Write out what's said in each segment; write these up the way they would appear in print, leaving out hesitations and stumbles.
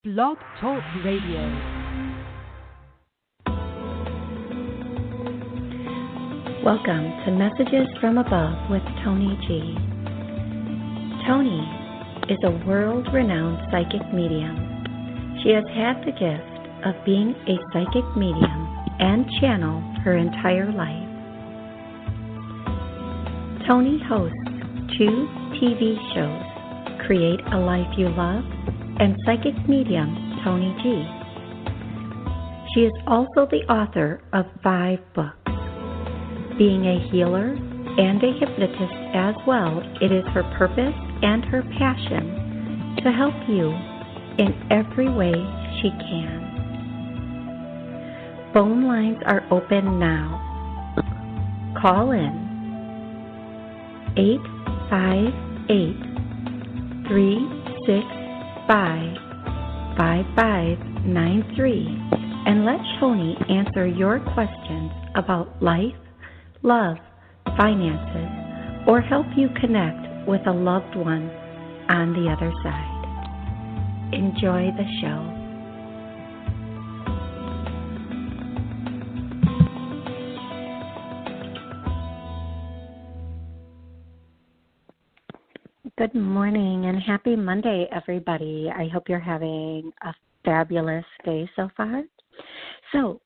Blog Talk Radio. Welcome to Messages from Above with Toni G. Toni is a world-renowned psychic medium. She has had the gift of being a psychic medium and channel her entire life. Toni hosts 2 TV shows, Create a Life You Love and Psychic Medium Toni G. She is also the author of 5 books. Being a healer and a hypnotist as well, it is her purpose and her passion to help you in every way she can. Phone lines are open now. Call in 858-365-5593 and let Toni answer your questions about life, love, finances, or help you connect with a loved one on the other side. Enjoy the show. Good morning and happy Monday, everybody. I hope you're having a fabulous day so far. So,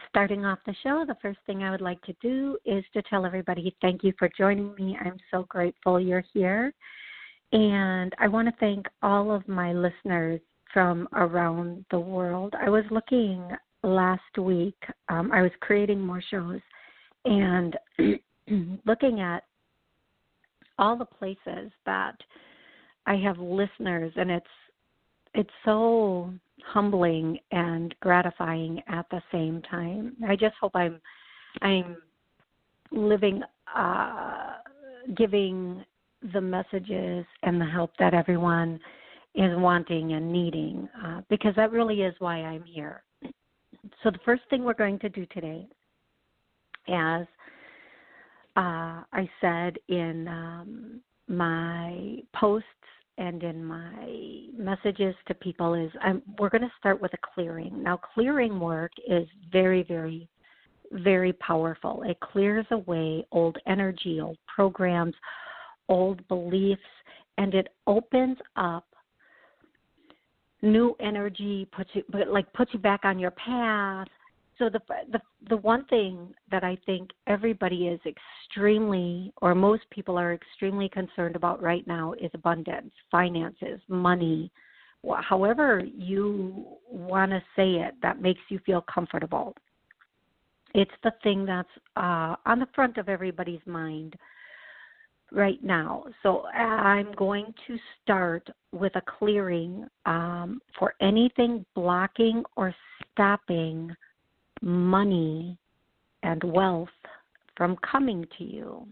starting off the show, the first thing I would like to do is to tell everybody thank you for joining me. I'm so grateful you're here. And I want to thank all of my listeners from around the world. I was looking last week, I was creating more shows and looking at all the places that I have listeners, and it's so humbling and gratifying at the same time. I just hope I'm living, giving the messages and the help that everyone is wanting and needing, because that really is why I'm here. So the first thing we're going to do today, as I said in my posts and in my messages to people, is we're going to start with a clearing. Now, clearing work is very, very, very powerful. It clears away old energy, old programs, old beliefs, and it opens up new energy, puts you back on your path. So the one thing that I think everybody is extremely, or most people are extremely concerned about right now, is abundance, finances, money, however you want to say it that makes you feel comfortable. It's the thing that's on the front of everybody's mind right now. So I'm going to start with a clearing for anything blocking or stopping money and wealth from coming to you.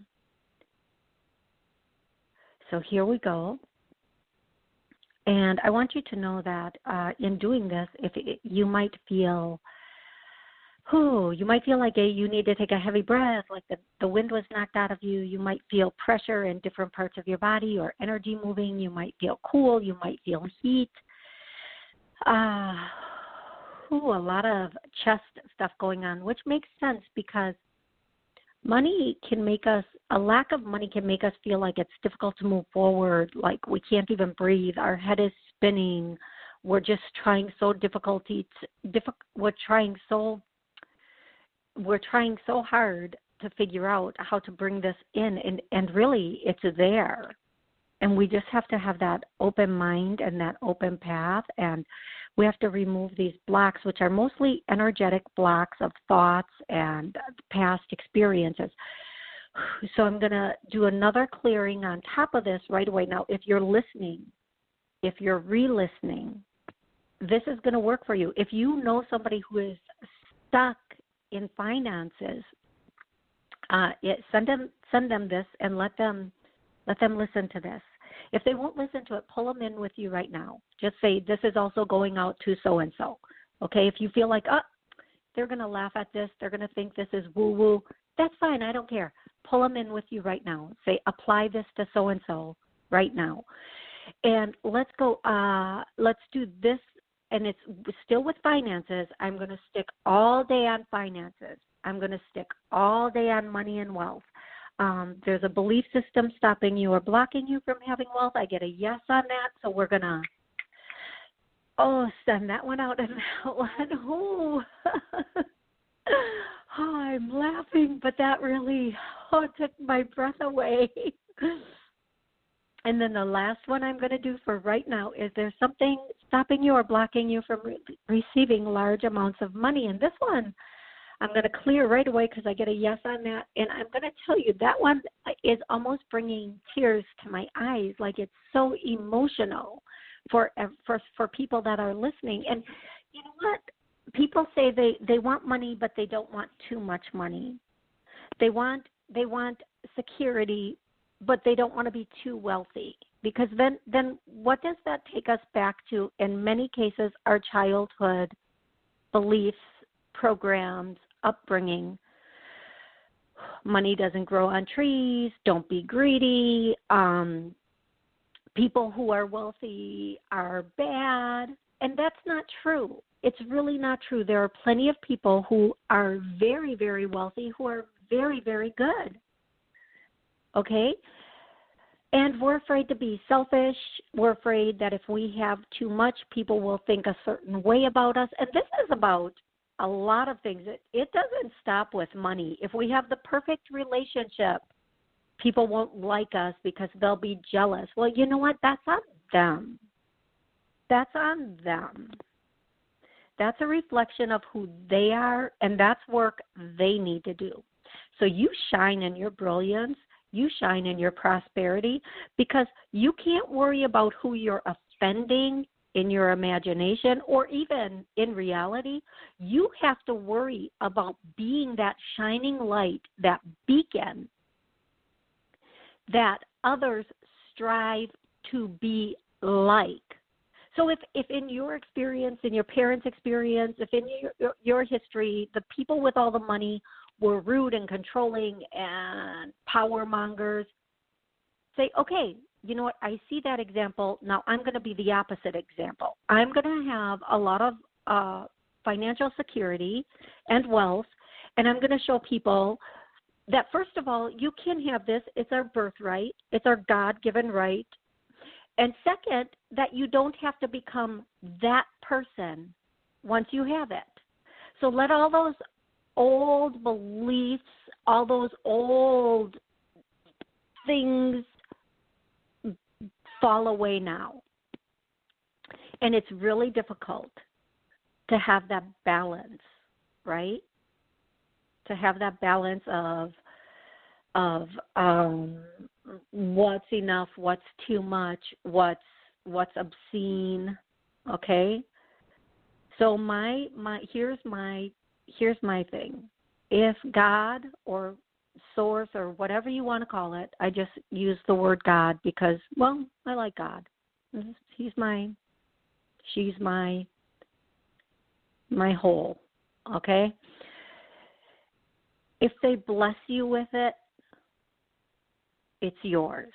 So here we go. And I want you to know that in doing this, you might feel like you need to take a heavy breath, like the wind was knocked out of you. You might feel pressure in different parts of your body or energy moving. You might feel cool. You might feel heat. A lot of chest stuff going on, which makes sense because a lack of money can make us feel like it's difficult to move forward, like we can't even breathe. Our head is spinning. We're just trying so we're trying so hard to figure out how to bring this in, and really it's there. And we just have to have that open mind and that open path, and we have to remove these blocks, which are mostly energetic blocks of thoughts and past experiences. So I'm going to do another clearing on top of this right away. Now, if you're listening, if you're re-listening, this is going to work for you. If you know somebody who is stuck in finances, send them this and let them listen to this. If they won't listen to it, pull them in with you right now. Just say, this is also going out to so-and-so. Okay, if you feel like, they're going to laugh at this, they're going to think this is woo-woo, that's fine, I don't care. Pull them in with you right now. Say, apply this to so-and-so right now. And let's go, let's do this, and it's still with finances. I'm going to stick all day on finances. I'm going to stick all day on money and wealth. There's a belief system stopping you or blocking you from having wealth. I get a yes on that, so we're going to, send that one out and that one. Oh, I'm laughing, but that really took my breath away. And then the last one I'm going to do for right now is there's something stopping you or blocking you from receiving large amounts of money. And this one I'm going to clear right away because I get a yes on that. And I'm going to tell you that one is almost bringing tears to my eyes. Like it's so emotional for people that are listening. And you know what? People say they want money, but they don't want too much money. They want security, but they don't want to be too wealthy, because then what does that take us back to? In many cases, our childhood beliefs, programs, upbringing. Money doesn't grow on trees. Don't be greedy. People who are wealthy are bad, and that's not true. It's really not true. There are plenty of people who are very, very wealthy who are very, very good. Okay? And we're afraid to be selfish. We're afraid that if we have too much, people will think a certain way about us. And this is about a lot of things. It doesn't stop with money. If we have the perfect relationship, people won't like us because they'll be jealous. Well, you know what? That's on them. That's on them. That's a reflection of who they are, and that's work they need to do. So you shine in your brilliance. You shine in your prosperity, because you can't worry about who you're offending in your imagination or even in reality. You have to worry about being that shining light, that beacon that others strive to be like. So if in your experience, in your parents' experience, if in your history, the people with all the money were rude and controlling and power mongers, say, okay, you know what, I see that example. Now I'm going to be the opposite example. I'm going to have a lot of financial security and wealth, and I'm going to show people that, first of all, you can have this. It's our birthright. It's our God-given right. And second, that you don't have to become that person once you have it. So let all those old beliefs, all those old things fall away now. And it's really difficult to have that balance, right? To have that balance of what's enough, what's too much, what's obscene, okay? So here's my thing. If God or source or whatever you want to call it, I just use the word God because, well, I like God. She's my whole, okay? If they bless you with it, it's yours.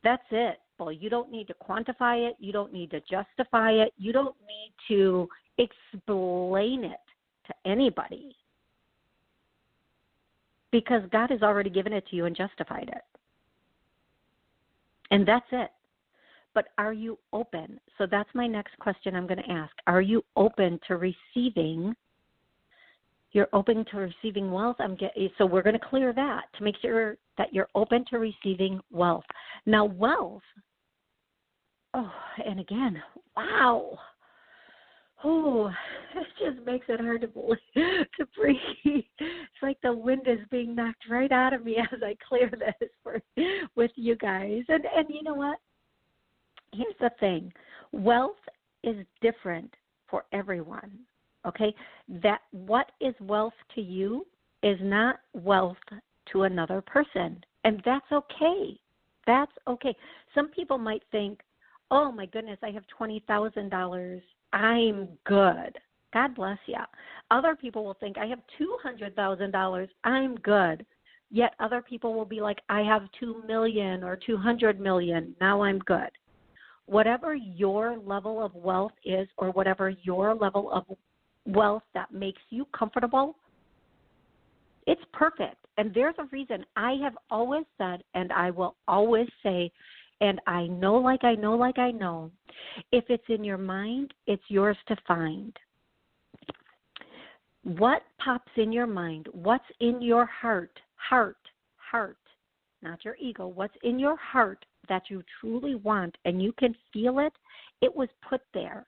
That's it. Well, you don't need to quantify it. You don't need to justify it. You don't need to explain it to anybody, because God has already given it to you and justified it. And that's it. But are you open? So that's my next question I'm going to ask. Are you open to receiving? You're open to receiving wealth. So we're going to clear that to make sure that you're open to receiving wealth. Now, wealth, and again, wow. It just makes it hard to breathe. It's like the wind is being knocked right out of me as I clear this with you guys. And you know what? Here's the thing. Wealth is different for everyone, okay? That what is wealth to you is not wealth to another person, and that's okay. That's okay. Some people might think, oh, my goodness, I have $20,000. I'm good. God bless you. Other people will think, I have $200,000. I'm good. Yet other people will be like, I have $2 million or $200 million. Now I'm good. whatever your level of wealth is, or whatever your level of wealth that makes you comfortable, it's perfect. And there's a reason I have always said, and I will always say, and I know like I know like I know, if it's in your mind, it's yours to find. What pops in your mind? What's in your heart, not your ego, what's in your heart that you truly want and you can feel it, it was put there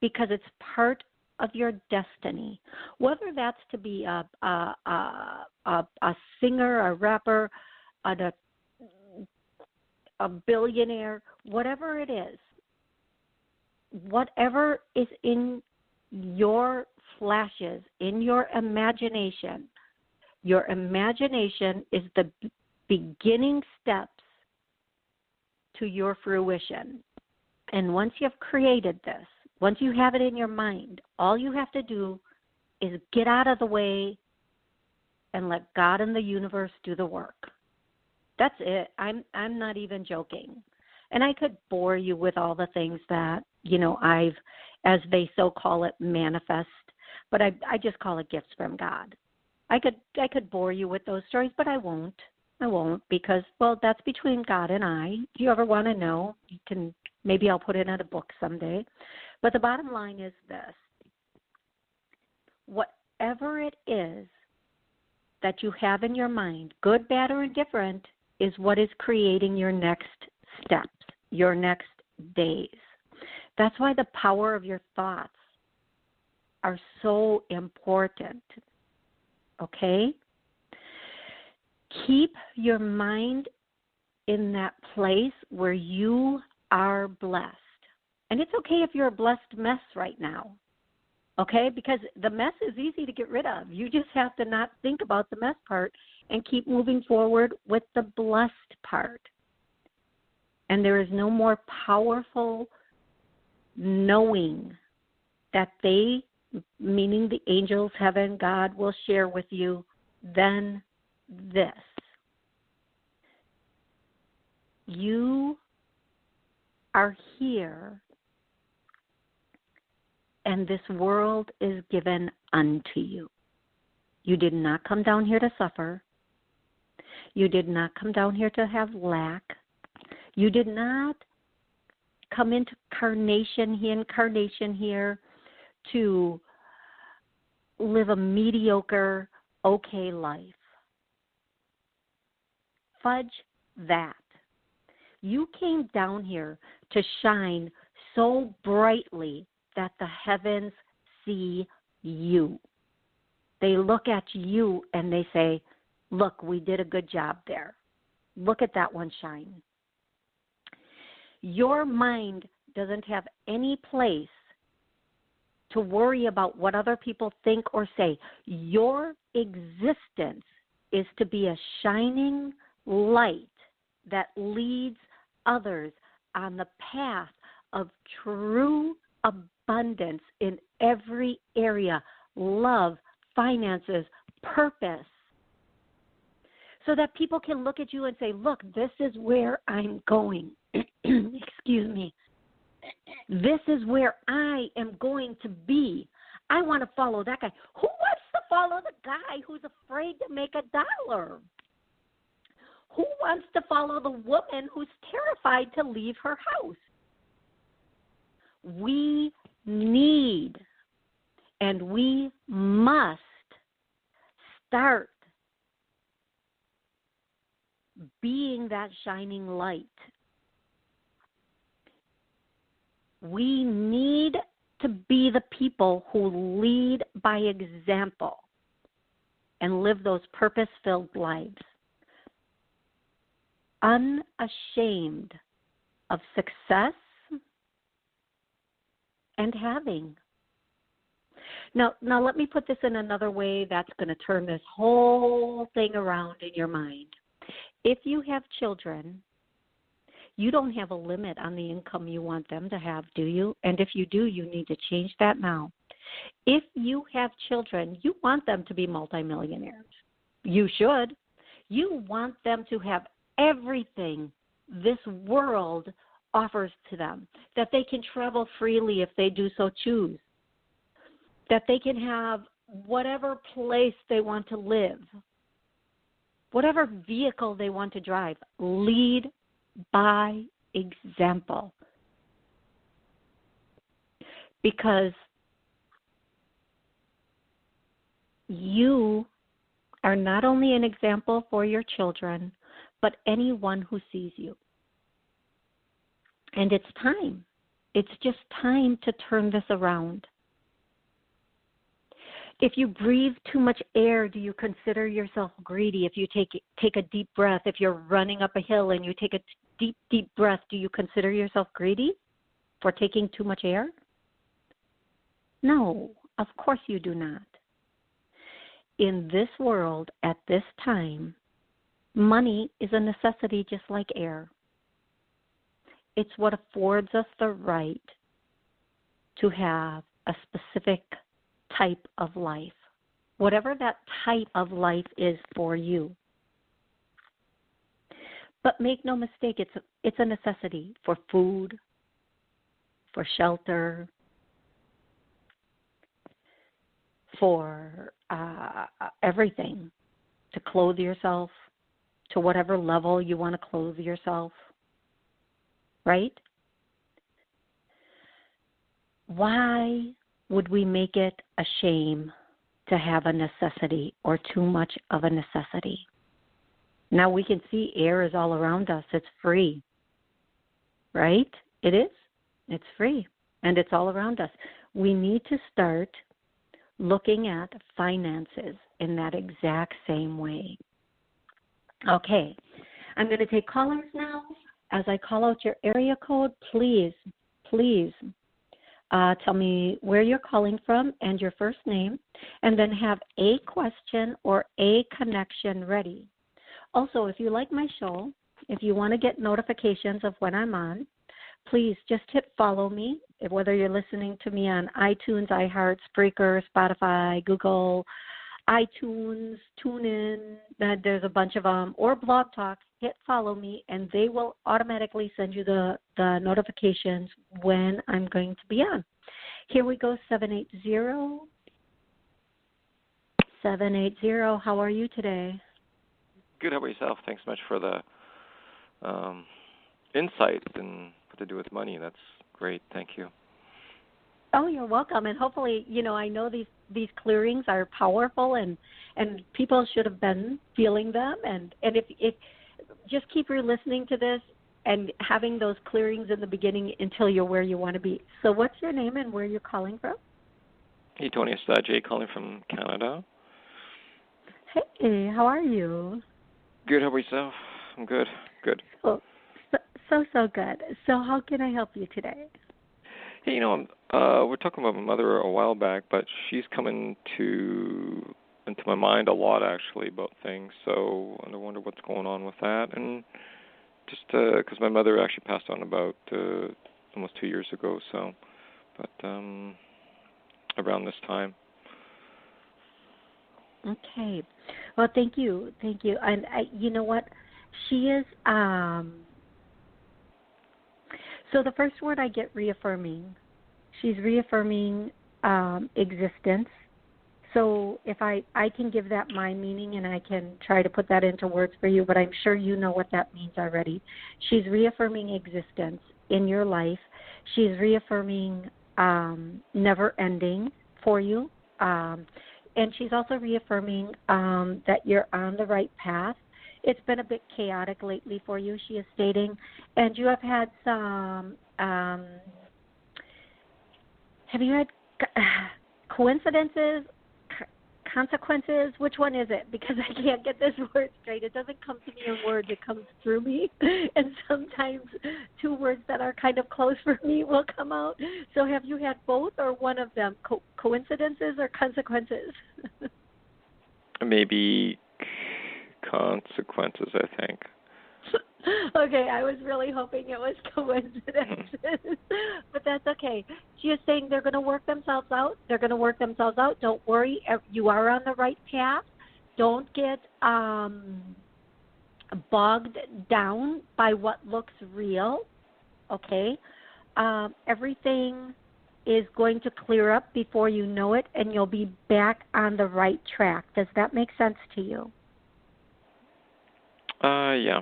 because it's part of your destiny. Whether that's to be a singer, a rapper, a billionaire, whatever it is, whatever is in your flashes, in your imagination is the beginning steps to your fruition. And once you've created this, once you have it in your mind, all you have to do is get out of the way and let God and the universe do the work. That's it. I'm not even joking. And I could bore you with all the things that, I've, as they so call it, manifest, but I just call it gifts from God. I could bore you with those stories, but I won't. Because, well, that's between God and I. If you ever want to know, you can, maybe I'll put it in a book someday. But the bottom line is this. Whatever it is that you have in your mind, good, bad, or indifferent, is what is creating your next steps, your next days. That's why the power of your thoughts are so important, okay? Keep your mind in that place where you are blessed. And it's okay if you're a blessed mess right now, okay? Because the mess is easy to get rid of. You just have to not think about the mess part and keep moving forward with the blessed part. And there is no more powerful knowing that they, meaning the angels, heaven, God, will share with you than this. You are here, and this world is given unto you. You did not come down here to suffer. You did not come down here to have lack. You did not come into incarnation here to live a mediocre, okay life. Fudge that. You came down here to shine so brightly that the heavens see you. They look at you and they say, look, we did a good job there. Look at that one shine. Your mind doesn't have any place to worry about what other people think or say. Your existence is to be a shining light that leads others on the path of true abundance in every area, love, finances, purpose, so that people can look at you and say, look, this is where I'm going. Excuse me. This is where I am going to be. I want to follow that guy. Who wants to follow the guy who's afraid to make $1? Who wants to follow the woman who's terrified to leave her house? We need and we must start being that shining light. We need to be the people who lead by example and live those purpose-filled lives, unashamed of success and having. Now let me put this in another way that's going to turn this whole thing around in your mind. If you have children, you don't have a limit on the income you want them to have, do you? And if you do, you need to change that now. If you have children, you want them to be multimillionaires. You should. You want them to have everything this world offers to them, that they can travel freely if they do so choose, that they can have whatever place they want to live, whatever vehicle they want to drive. Lead by example. Because you are not only an example for your children, but anyone who sees you. And it's time. It's just time to turn this around. If you breathe too much air, do you consider yourself greedy? If you take a deep breath, if you're running up a hill and you take a deep, deep breath, do you consider yourself greedy for taking too much air? No, of course you do not. In this world, at this time, money is a necessity just like air. It's what affords us the right to have a specific type of life, whatever that type of life is for you. But make no mistake, it's a necessity for food, for shelter, for everything, to clothe yourself to whatever level you want to clothe yourself, right? Why would we make it a shame to have a necessity or too much of a necessity? Now we can see air is all around us. It's free, right? It is. It's free, and it's all around us. We need to start looking at finances in that exact same way. Okay, I'm going to take callers now. As I call out your area code, please tell me where you're calling from and your first name, and then have a question or a connection ready. Also, if you like my show, if you want to get notifications of when I'm on, please just hit follow me, whether you're listening to me on iTunes, iHeart, Spreaker, Spotify, Google, iTunes, TuneIn, there's a bunch of them, or Blog Talk. Hit follow me, and they will automatically send you the notifications when I'm going to be on. Here we go, 780. 780, how are you today? Good. How about yourself? Thanks so much for the insight and what to do with money. That's great. Thank you. Oh, you're welcome. And hopefully, I know these clearings are powerful, and people should have been feeling them. And if just keep listening to this and having those clearings in the beginning until you're where you want to be. So what's your name and where you're calling from? Hey, Toni, it's Jay calling from Canada. Hey, how are you? Good. How about yourself? I'm good. Good. So good. So how can I help you today? Hey, we're talking about my mother a while back, but she's come into my mind a lot, actually, about things. So I wonder what's going on with that. And just because my mother actually passed on about almost 2 years ago, but around this time. Okay. Well, thank you. And you know what? She is, so the first word I get, reaffirming. She's reaffirming existence. So if I can give that my meaning, and I can try to put that into words for you, but I'm sure you know what that means already. She's reaffirming existence in your life. She's reaffirming never ending for you. And she's also reaffirming that you're on the right path. It's been a bit chaotic lately for you, she is stating, and you have had some, have you had coincidences, consequences? Which one is it? Because I can't get this word straight. It doesn't come to me in words. It comes through me. And sometimes two words that are kind of close for me will come out. So have you had both or one of them, coincidences or consequences? Maybe consequences, I think. Okay, I was really hoping it was coincidences, but that's okay. She is saying they're going to work themselves out. Don't worry. You are on the right path. Don't get bogged down by what looks real. okay? Everything is going to clear up before you know it, and you'll be back on the right track. Does that make sense to you? Yeah.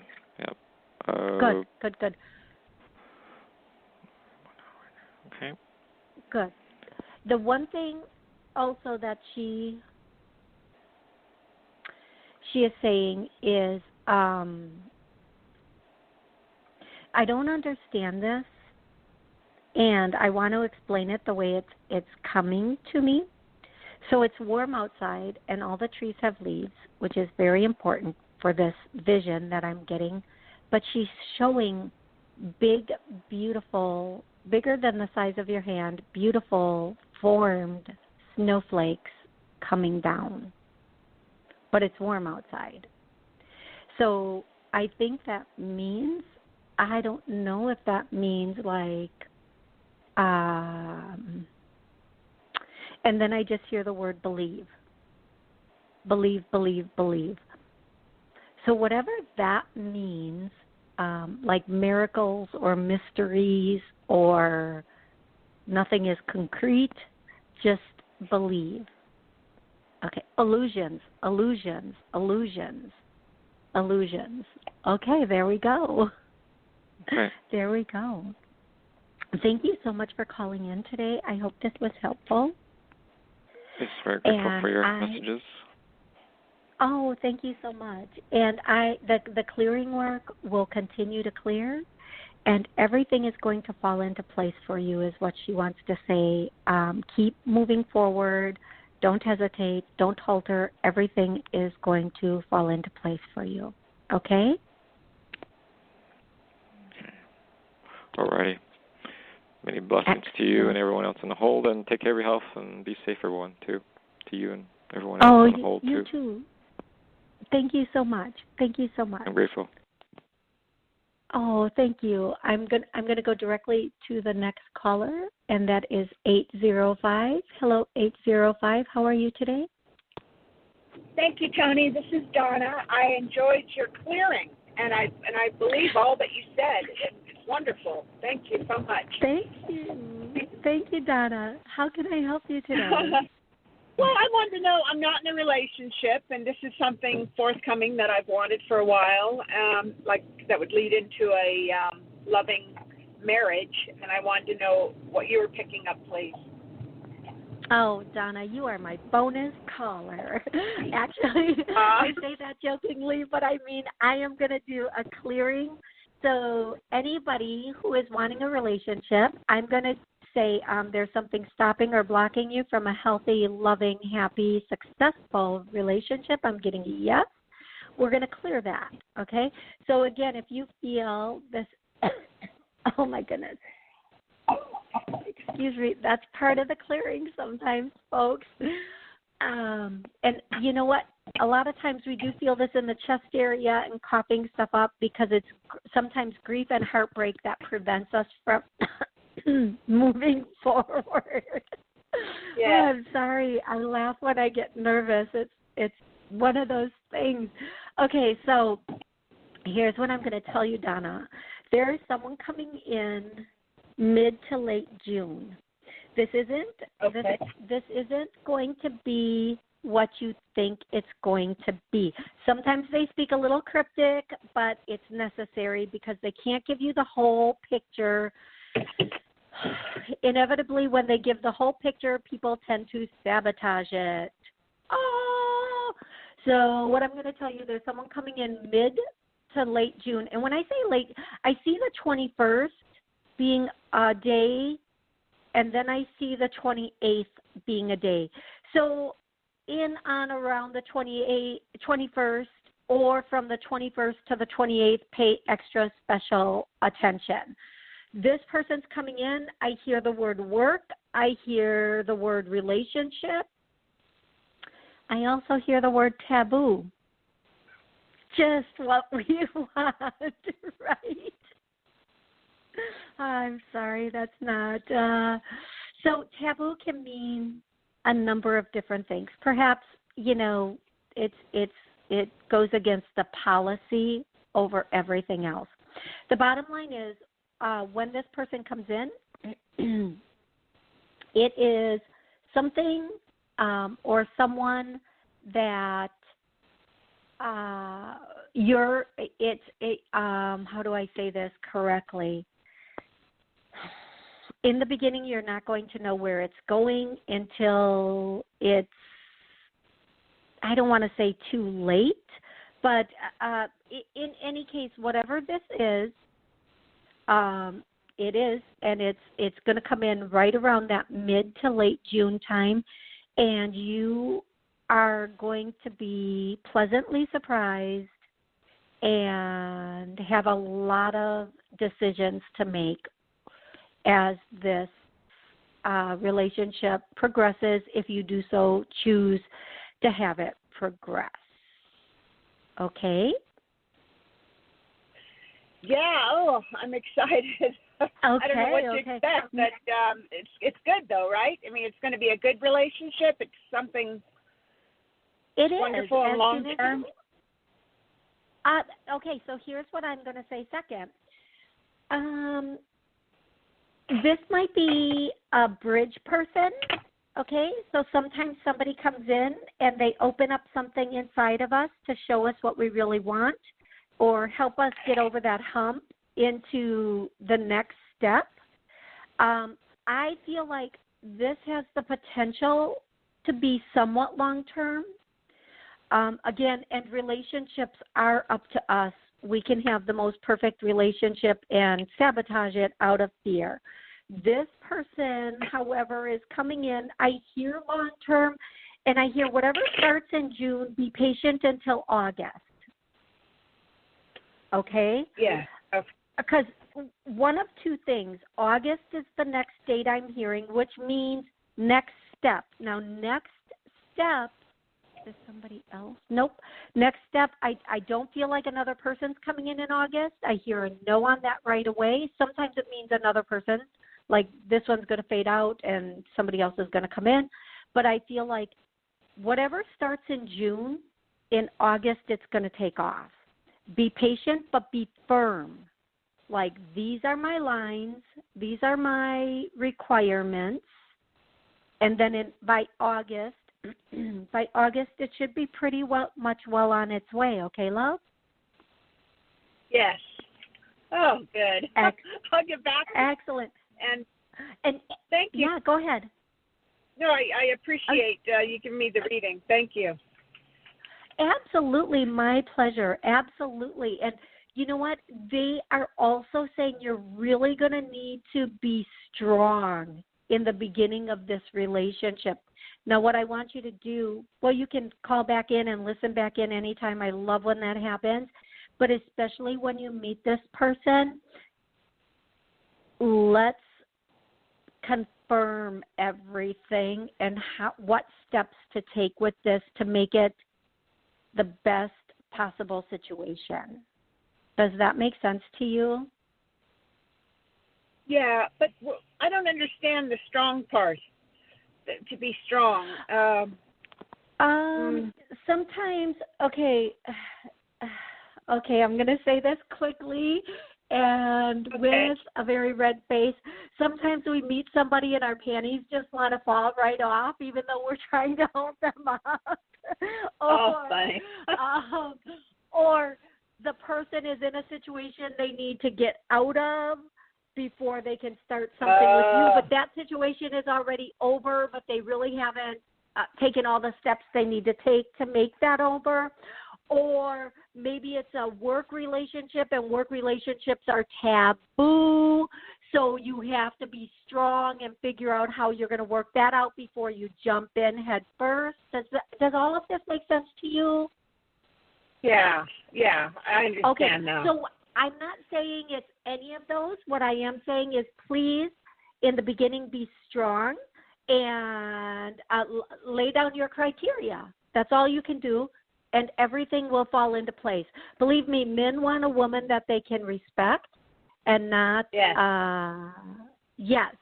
Good. Okay. Good. The one thing also that she is saying is, I don't understand this, and I want to explain it the way it's coming to me. So it's warm outside, and all the trees have leaves, which is very important for this vision that I'm getting. But she's showing big, beautiful, bigger than the size of your hand, beautiful formed snowflakes coming down. But it's warm outside. So I think that means, I don't know if that means like, and then I just hear the word believe. Believe, believe, believe. So whatever that means, like miracles or mysteries or nothing is concrete, just believe. Okay, illusions. Okay, there we go. Okay. There we go. Thank you so much for calling in today. I hope this was helpful. Yes, very grateful for your messages. Oh, thank you so much. And the clearing work will continue to clear, and everything is going to fall into place for you, is what she wants to say. Keep moving forward. Don't hesitate. Don't falter. Everything is going to fall into place for you. Okay? All righty. Many blessings to you and everyone else in the hold, and take care of your health and be safe, everyone, too. To you and everyone else in the hold, you too. Thank you so much. I'm grateful. Oh, thank you. I'm gonna go directly to the next caller, and that is 805. Hello, 805. How are you today? Thank you, Toni. This is Donna. I enjoyed your clearing, and I believe all that you said. It's wonderful. Thank you so much. Thank you, Donna. How can I help you today? Well, I wanted to know, I'm not in a relationship, and this is something forthcoming that I've wanted for a while, like that would lead into a loving marriage, and I wanted to know what you were picking up, please. Oh, Donna, you are my bonus caller. Actually, I say that jokingly, but I mean I am going to do a clearing. So anybody who is wanting a relationship, I'm going to say there's something stopping or blocking you from a healthy, loving, happy, successful relationship. I'm getting a yes. We're going to clear that, okay? So, again, if you feel this, oh, my goodness. Excuse me, that's part of the clearing sometimes, folks. And you know what? A lot of times we do feel this in the chest area and coughing stuff up because it's sometimes grief and heartbreak that prevents us from moving forward. Yeah. I'm sorry. I laugh when I get nervous. It's one of those things. Okay, so here's what I'm going to tell you, Donna. There is someone coming in mid to late June. This isn't going to be what you think it's going to be. Sometimes they speak a little cryptic, but it's necessary because they can't give you the whole picture. Inevitably, when they give the whole picture, people tend to sabotage it. Oh! So what I'm going to tell you, there's someone coming in mid to late June. And when I say late, I see the 21st being a day, and then I see the 28th being a day. So in on around the 21st, or from the 21st to the 28th, pay extra special attention. This person's coming in. I hear the word work. I hear the word relationship. I also hear the word taboo. Just what we want, right? I'm sorry, that's not. So taboo can mean a number of different things. Perhaps, it goes against the policy over everything else. The bottom line is, when this person comes in, it is something or someone that how do I say this correctly? In the beginning, you're not going to know where it's going until it's, I don't want to say too late, but in any case, whatever this is, it is, and it's going to come in right around that mid to late June time, and you are going to be pleasantly surprised and have a lot of decisions to make as this relationship progresses, if you do so choose to have it progress. Okay? Yeah, I'm excited. Okay, I don't know what to expect, but it's good though, right? I mean, it's going to be a good relationship. It's something wonderful and long term. Okay, so here's what I'm going to say second. This might be a bridge person, okay? So sometimes somebody comes in and they open up something inside of us to show us what we really want or help us get over that hump into the next step. I feel like this has the potential to be somewhat long-term. Again, and relationships are up to us. We can have the most perfect relationship and sabotage it out of fear. This person, however, is coming in. I hear long-term, and I hear whatever starts in June, be patient until August. Okay? Yeah. Okay. Because one of two things. August is the next date I'm hearing, which means next step. Now, next step, is somebody else? Nope. Next step, I don't feel like another person's coming in August. I hear a no on that right away. Sometimes it means another person, like this one's going to fade out and somebody else is going to come in. But I feel like whatever starts in June, in August it's going to take off. Be patient, but be firm. Like, these are my lines, these are my requirements, and then by August, it should be pretty much well on its way. Okay, love? Yes. Oh, good. I'll get back. Excellent. And thank you. Yeah, go ahead. No, I appreciate you giving me the reading. Thank you. Absolutely, my pleasure. Absolutely. And you know what? They are also saying you're really going to need to be strong in the beginning of this relationship. Now, what I want you to do, well, you can call back in and listen back in anytime. I love when that happens. But especially when you meet this person, let's confirm everything and what steps to take with this to make it the best possible situation. Does that make sense to you? Yeah, but I don't understand the strong part. To be strong. Sometimes, okay, I'm going to say this quickly and with a very red face. Sometimes we meet somebody and our panties just want to fall right off, even though we're trying to hold them up. Funny. Or the person is in a situation they need to get out of before they can start something with you, but that situation is already over, but they really haven't taken all the steps they need to take to make that over. Or maybe it's a work relationship, and work relationships are taboo, so you have to be strong and figure out how you're going to work that out before you jump in head first. Does all of this make sense to you? Yeah, I understand now. So I'm not saying it's any of those. What I am saying is, please, in the beginning, be strong and lay down your criteria. That's all you can do, and everything will fall into place. Believe me, men want a woman that they can respect and not. Yes. Yes.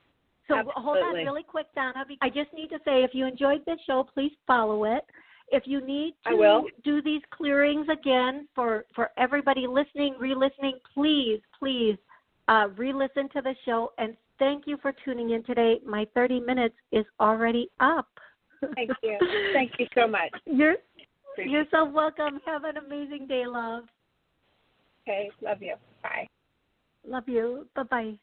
So Absolutely. Hold on really quick, Donna. I just need to say, if you enjoyed this show, please follow it. If you need to do these clearings again for everybody listening, re-listening, please re-listen to the show. And thank you for tuning in today. My 30 minutes is already up. Thank you. Thank you so much. You're so welcome. Have an amazing day, love. Okay. Love you. Bye. Love you. Bye-bye.